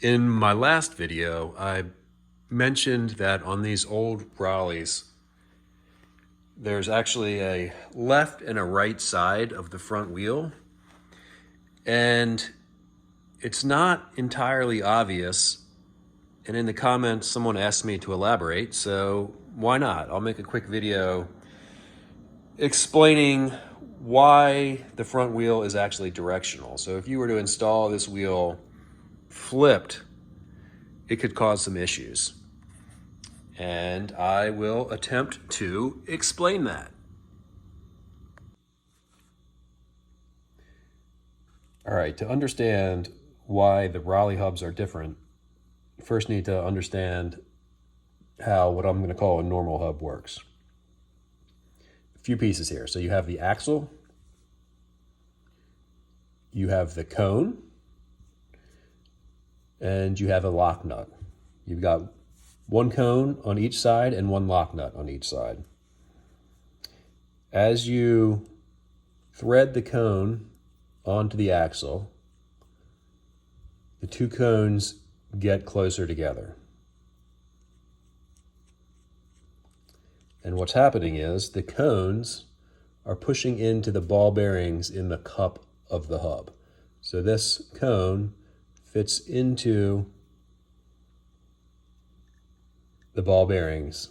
In my last video, I mentioned that on these old Raleighs, there's actually a left and a right side of the front wheel, and it's not entirely obvious. And in the comments, someone asked me to elaborate, so why not? I'll make a quick video explaining why the front wheel is actually directional. So if you were to install this wheel flipped, it could cause some issues. And I will attempt to explain that. All right, to understand why the Raleigh hubs are different, you first need to understand how what I'm going to call a normal hub works. A few pieces here. So you have the axle, you have the cone, and you have a lock nut. You've got one cone on each side and one lock nut on each side. As you thread the cone onto the axle, the two cones get closer together. And what's happening is the cones are pushing into the ball bearings in the cup of the hub. So this cone fits into the ball bearings.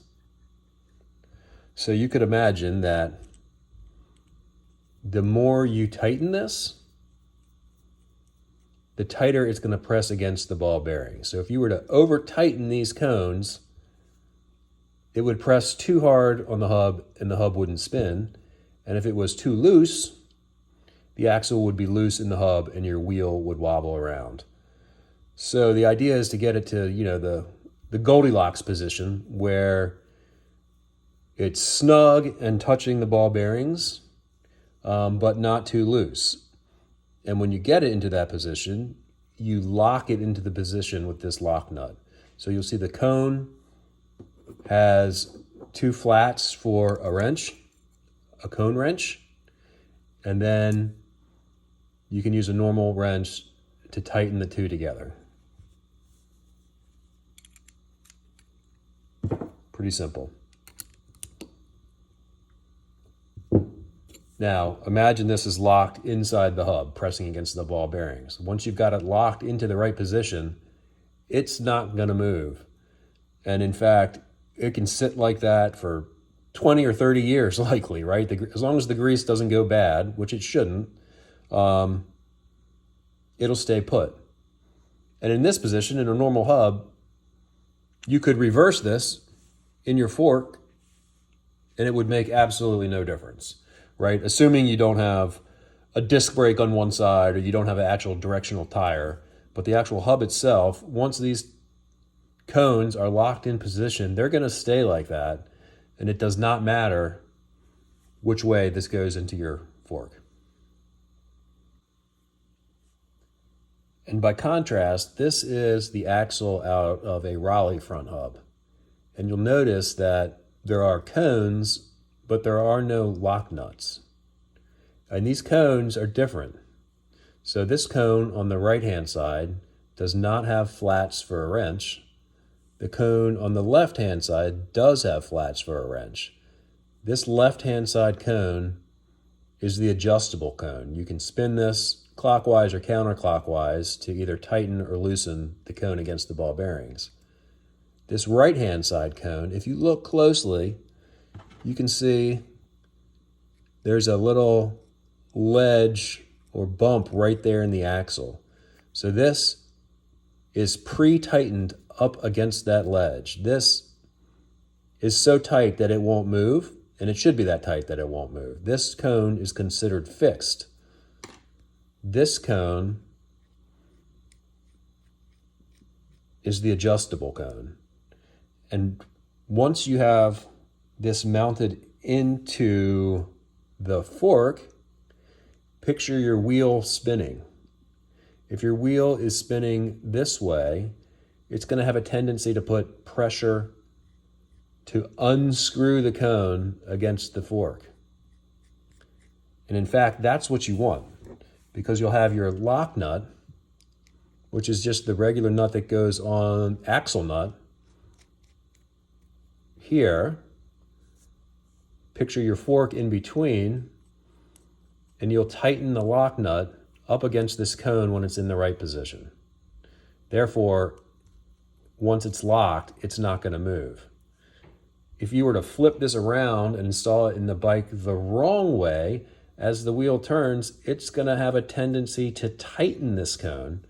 So you could imagine that the more you tighten this, the tighter it's going to press against the ball bearings. So if you were to over tighten these cones, it would press too hard on the hub and the hub wouldn't spin. And if it was too loose, the axle would be loose in the hub and your wheel would wobble around. So the idea is to get it to, the Goldilocks position where it's snug and touching the ball bearings, but not too loose. And when you get it into that position, you lock it into the position with this lock nut. So you'll see the cone has two flats for a wrench, a cone wrench, and then you can use a normal wrench to tighten the two together. Pretty simple. Now, imagine this is locked inside the hub, pressing against the ball bearings. Once you've got it locked into the right position, it's not going to move. And in fact, it can sit like that for 20 or 30 years likely, right? As long as the grease doesn't go bad, which it shouldn't, it'll stay put. And in this position, in a normal hub, you could reverse this in your fork and it would make absolutely no difference, right? Assuming you don't have a disc brake on one side or you don't have an actual directional tire, but the actual hub itself, once these cones are locked in position, they're going to stay like that, and it does not matter which way this goes into your fork. And by contrast, this is the axle out of a Raleigh front hub. And you'll notice that there are cones, but there are no lock nuts. And these cones are different. So this cone on the right-hand side does not have flats for a wrench. The cone on the left-hand side does have flats for a wrench. This left-hand side cone is the adjustable cone. You can spin this clockwise or counterclockwise to either tighten or loosen the cone against the ball bearings. This right-hand side cone, if you look closely, you can see there's a little ledge or bump right there in the axle. So this is pre-tightened up against that ledge. This is so tight that it won't move, and it should be that tight that it won't move. This cone is considered fixed. This cone is the adjustable cone. And once you have this mounted into the fork, picture your wheel spinning. If your wheel is spinning this way, it's going to have a tendency to put pressure to unscrew the cone against the fork. And in fact, that's what you want, because you'll have your lock nut which is just the regular nut that goes on axle nut. Here, picture your fork in between, and you'll tighten the lock nut up against this cone when it's in the right position. Therefore, once it's locked, it's not going to move. If you were to flip this around and install it in the bike the wrong way, as the wheel turns, it's going to have a tendency to tighten this cone,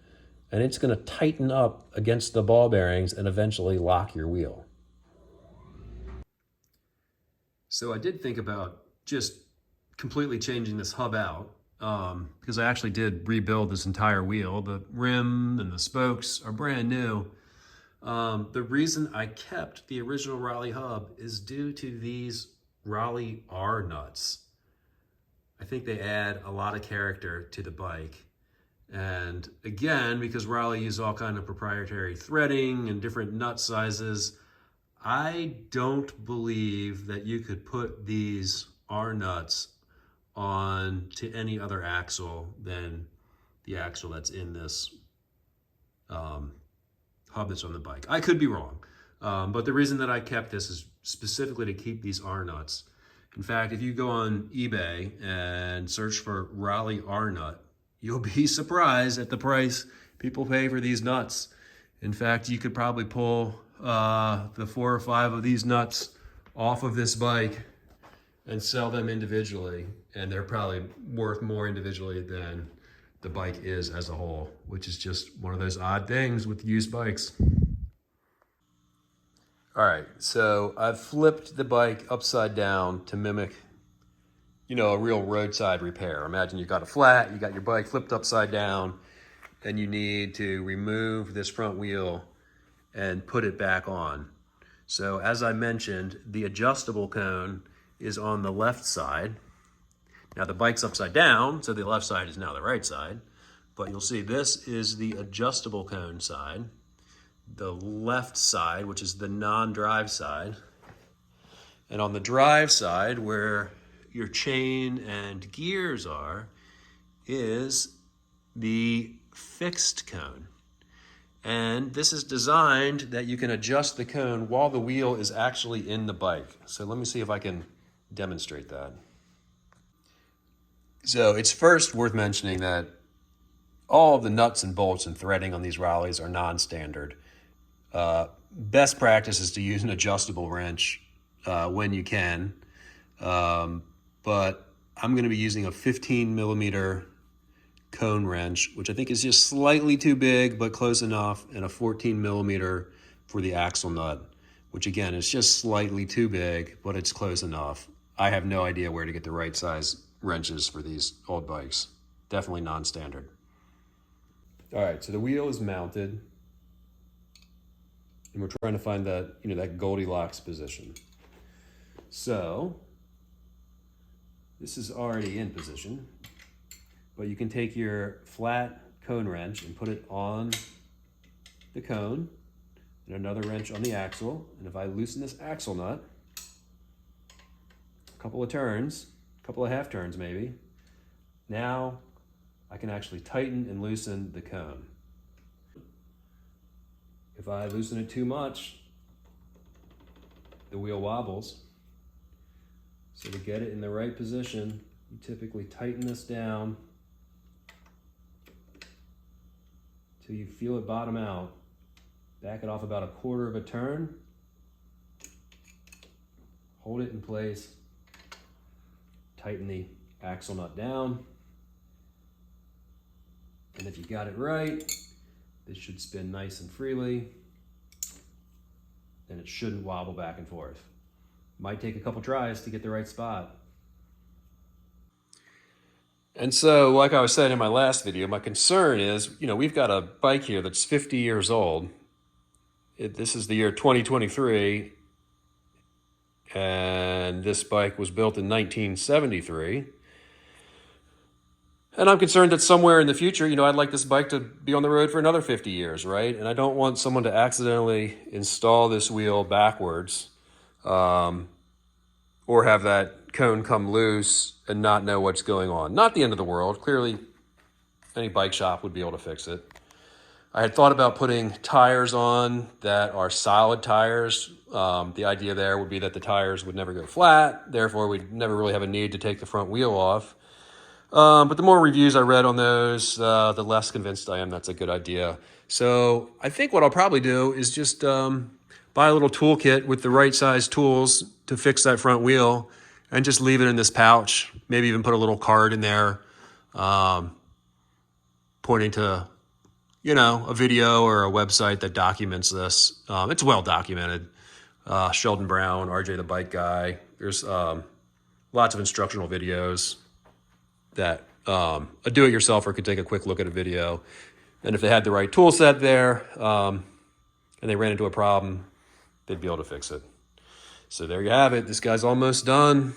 and it's going to tighten up against the ball bearings and eventually lock your wheel. So I did think about just completely changing this hub out because I actually did rebuild this entire wheel. The rim and the spokes are brand new. The reason I kept the original Raleigh hub is due to these Raleigh R nuts. I think they add a lot of character to the bike. And again, because Raleigh uses all kind of proprietary threading and different nut sizes, I don't believe that you could put these R nuts on to any other axle than the axle that's in this hub that's on the bike. I could be wrong, but the reason that I kept this is specifically to keep these R nuts. In fact, if you go on eBay and search for Raleigh R nut, you'll be surprised at the price people pay for these nuts. In fact, you could probably pull the 4 or 5 of these nuts off of this bike and sell them individually, and they're probably worth more individually than the bike is as a whole, which is just one of those odd things with used bikes. All right, so I've flipped the bike upside down to mimic, a real roadside repair. Imagine you've got a flat, you got your bike flipped upside down, and you need to remove this front wheel and put it back on. So as I mentioned, the adjustable cone is on the left side. Now the bike's upside down, so the left side is now the right side, but you'll see this is the adjustable cone side. The left side, which is the non-drive side. And on the drive side, where your chain and gears are, is the fixed cone. And this is designed that you can adjust the cone while the wheel is actually in the bike. So let me see if I can demonstrate that. So it's first worth mentioning that all of the nuts and bolts and threading on these Raleighs are non-standard. Best practice is to use an adjustable wrench when you can, but I'm going to be using a 15 millimeter cone wrench, which I think is just slightly too big, but close enough, and a 14 millimeter for the axle nut, which again is just slightly too big, but it's close enough. I have no idea where to get the right size wrenches for these old bikes. Definitely non-standard. All right, so the wheel is mounted, and we're trying to find that, that Goldilocks position. So this is already in position, but you can take your flat cone wrench and put it on the cone and another wrench on the axle. And if I loosen this axle nut, a couple of turns, a couple of half turns maybe, now I can actually tighten and loosen the cone. If I loosen it too much, the wheel wobbles. So to get it in the right position, you typically tighten this down till you feel it bottom out. Back it off about a quarter of a turn. Hold it in place. Tighten the axle nut down. And if you got it right, this should spin nice and freely, and it shouldn't wobble back and forth. Might take a couple tries to get the right spot. And so, like I was saying in my last video, my concern is, we've got a bike here that's 50 years old. This is the year 2023, and this bike was built in 1973. And I'm concerned that somewhere in the future, I'd like this bike to be on the road for another 50 years, right? And I don't want someone to accidentally install this wheel backwards or have that cone come loose and not know what's going on. Not the end of the world. Clearly, any bike shop would be able to fix it. I had thought about putting tires on that are solid tires. The idea there would be that the tires would never go flat, therefore we'd never really have a need to take the front wheel off. But the more reviews I read on those, the less convinced I am that's a good idea. So I think what I'll probably do is just buy a little toolkit with the right size tools to fix that front wheel and just leave it in this pouch. Maybe even put a little card in there pointing to, you know, a video or a website that documents this. It's well documented. Sheldon Brown, RJ the Bike Guy. There's lots of instructional videos that a do-it-yourselfer could take a quick look at a video. And if they had the right tool set there and they ran into a problem, they'd be able to fix it. So there you have it. This guy's almost done.